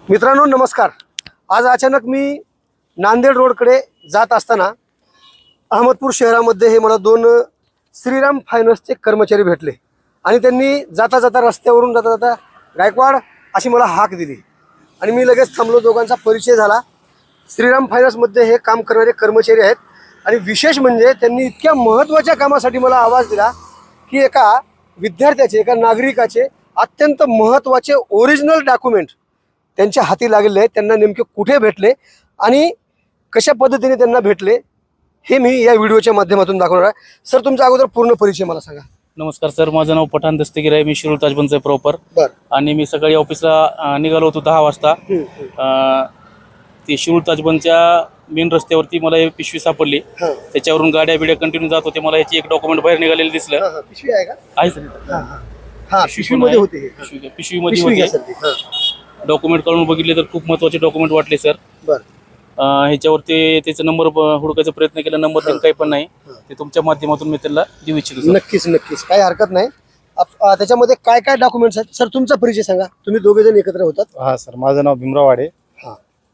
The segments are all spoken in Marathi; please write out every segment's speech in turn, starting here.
मित्रांनो नमस्कार। आज अचानक मी नांदेड रोडकडे जात असताना अहमदपूर शहरामध्ये हे मला दोन श्रीराम फायनान्सचे कर्मचारी भेटले आणि त्यांनी जाता जाता रस्त्यावरून जाता जाता गायकवाड अशी मला हाक दिली आणि मी लगेच थांबलो। दोघांचा परिचय झाला। श्रीराम फायनान्समध्ये हे काम करणारे कर्मचारी आहेत आणि विशेष म्हणजे त्यांनी इतक्या महत्त्वाच्या कामासाठी मला आवाज दिला की एका विद्यार्थ्याचे एका नागरिकाचे अत्यंत महत्त्वाचे ओरिजिनल डॉक्युमेंट त्यांच्या हाती लागले आहेत। त्यांना नेमके कुठे भेटले आणि कशा पद्धतीने त्यांना भेटले हे मी या व्हिडिओच्या माध्यमातून दाखवणार आहे। सर तुमचा अगोदर पूर्ण परिचय मला सांगा। नमस्कार सर, माझं नाव पठाण दस्तगीर आहे। मी शिरूर ताजबंदचा प्रॉपर आणि मी सकाळी ऑफिसला निघालो होतो 10 वाजता। ती शिरूर ताजबंदच्या मेन रस्त्यावरती मला एक पिशवी सापडली। त्याच्यावरून गाड्या बिड्या कंटिन्यू जात होते। मला याची एक डॉक्युमेंट बाहेर निघालेलं दिसलं। पिशवी आहे का? आहे सर, पिशवीमध्ये होते। पिशवीमध्ये होते। डॉक्युमेंट काढून बघितले तर खूप महत्त्वाचे डॉक्युमेंट वाटले सर। ह्याच्यावरती त्याचा नंबर हुडकायचा प्रयत्न केला, नंबर त्यांना काही पण नाही। ते तुमच्या माध्यमातून मी त्याला देऊ इच्छितो। नक्कीच नक्कीच, काही हरकत नाही। त्याच्यामध्ये काय काय डॉक्युमेंट्स आहेत सर? तुमचा परिचय सांगा। तुम्ही दोघे जण एकत्र होतात? हा सर, माझं नाव भीमराव वाडे।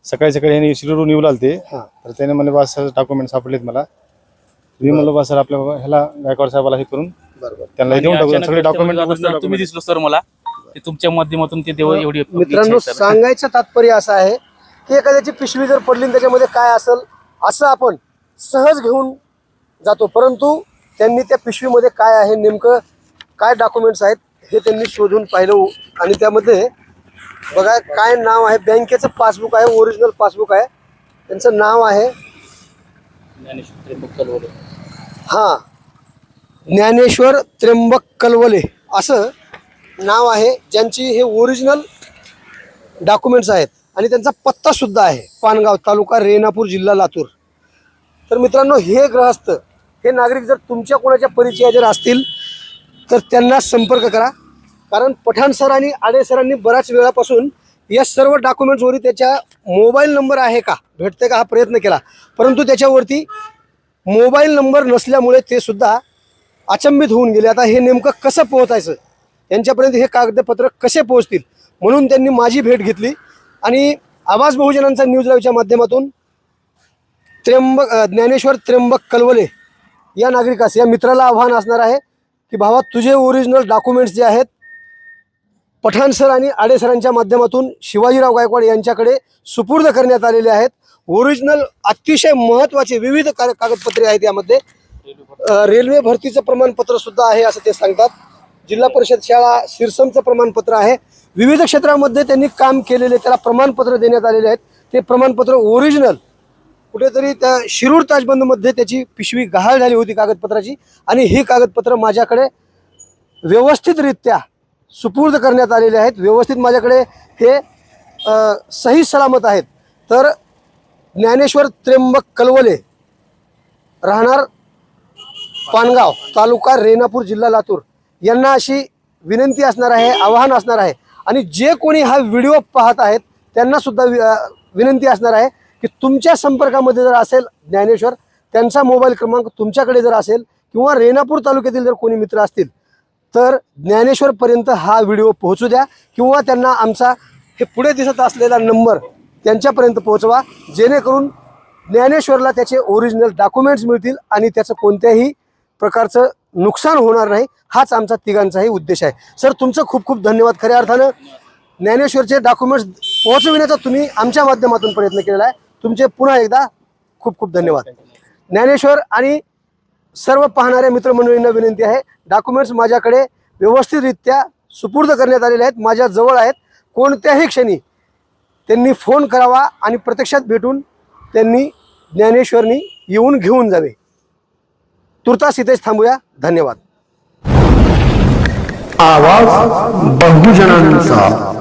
सकाळी सकाळी यांनी शिरूरून येऊ लागते तर त्याने मला बस डॉक्युमेंट सापडलेत मला। मी म्हणलो बस सर आपल्या ह्याला गायकवाड साहेबाला हे करून त्यांना देऊन टाकू सगळे डॉक्युमेंट। तुम्ही दिसलो सर मला, ते तुमच्या माध्यमातून ते देव एवढी मित्रांनो सांगायचं तात्पर्य असं आहे की एखाद्याची पिशवी जर पडली त्याच्यामध्ये काय असेल असं आपण सहज घेऊन जातो, परंतु त्यांनी त्या पिशवीमध्ये काय आहे नेमकं काय डॉक्युमेंट्स आहेत हे त्यांनी शोधून पाहिलं आणि त्यामध्ये बघा काय नाव आहे। बँकेचं पासबुक आहे, ओरिजिनल पासबुक आहे। त्यांचं नाव आहे ज्ञानेश्वर त्र्यंबक कलवले असं नाव आहे, ज्यांची हे ओरिजिनल डॉक्युमेंट्स आहेत आणि त्यांचा पत्ता सुद्धा आहे पानगाव तालुका रेणापूर जिल्हा लातूर। तर मित्रांनो हे गृहस्थ हे नागरिक जर तुमच्या कोणाच्या परिचय जर असतील तर त्यांना संपर्क करा, कारण पठाण सर आणि आडे सरांनी बऱ्याच वेळापासून या सर्व डॉक्युमेंट्सवरती त्याच्या मोबाईल नंबर आहे का भेटते का हा प्रयत्न केला, परंतु त्याच्यावरती मोबाईल नंबर नसल्यामुळे ते सुद्धा अचंबित होऊन गेले। आता हे नेमकं कसं पोहोचायचं, यांच्यापर्यंत हे कागदपत्र कसे पोहोचतील, म्हणून त्यांनी माझी भेट घेतली आणि आवाज बहुजनांचा न्यूज लाईव्हच्या माध्यमातून ज्ञानेश्वर त्र्यंबक कलवले या नागरिकास या मित्राला आव्हान असणार आहे की भावा तुझे ओरिजिनल डॉक्युमेंट्स जे आहेत पठाण सर आणि आडे सरांच्या माध्यमातून शिवाजीराव गायकवाड यांच्याकडे सुपूर्द करण्यात आलेले आहेत। ओरिजिनल अतिशय महत्त्वाचे विविध कागदपत्रे आहेत। यामध्ये रेल्वे भरतीचं प्रमाणपत्र सुद्धा आहे असं ते सांगतात। जिल्हा परिषद शाळा शिरसमचं प्रमाणपत्र आहे। विविध क्षेत्रामध्ये त्यांनी काम केलेले त्याला प्रमाणपत्र देण्यात आलेले आहेत। ते प्रमाणपत्र ओरिजिनल कुठेतरी त्या शिरूर ताजबंदमध्ये त्याची पिशवी गहाळ झाली होती कागदपत्राची आणि ही कागदपत्र माझ्याकडे व्यवस्थितरित्या सुपूर्द करण्यात आलेले आहेत। व्यवस्थित माझ्याकडे हे सही सलामत आहेत। तर ज्ञानेश्वर त्र्यंबक कलवले राहणार पानगाव तालुका रेणापूर जिल्हा लातूर यांना अशी विनंती असणार आहे, आवाहन असणार आहे आणि जे कोणी हा व्हिडिओ पाहत आहेत त्यांना सुद्धा विनंती असणार आहे की तुमच्या संपर्कामध्ये जर असेल ज्ञानेश्वर, त्यांचा मोबाईल क्रमांक तुमच्याकडे जर असेल किंवा रेणापूर तालुक्यातील जर कोणी मित्र असतील तर ज्ञानेश्वरपर्यंत हा व्हिडिओ पोहोचू द्या किंवा त्यांना आमचा हे पुढे दिसत असलेला नंबर त्यांच्यापर्यंत पोहोचवा, जेणेकरून ज्ञानेश्वरला त्याचे ओरिजिनल डॉक्युमेंट्स मिळतील आणि त्याचं कोणत्याही प्रकारचं नुकसान होणार नाही। हाच आमचा तिघांचाही उद्देश आहे। सर तुमचं खूप खूप धन्यवाद। खऱ्या अर्थानं ज्ञानेश्वरचे डॉक्युमेंट्स पोहोचविण्याचा तुम्ही आमच्या माध्यमातून प्रयत्न केलेला आहे। तुमचे पुन्हा एकदा खूप खूप धन्यवाद। ज्ञानेश्वर आणि सर्व पाहणाऱ्या मित्रमंडळींना विनंती आहे, डॉक्युमेंट्स माझ्याकडे व्यवस्थितरित्या सुपूर्द करण्यात आलेले आहेत, माझ्या जवळ आहेत। कोणत्याही क्षणी त्यांनी फोन करावा आणि प्रत्यक्षात भेटून त्यांनी ज्ञानेश्वरनी येऊन घेऊन जावे। तुर्तास इथेच थांबूया। धन्यवाद। आवाज बहुजनांचा।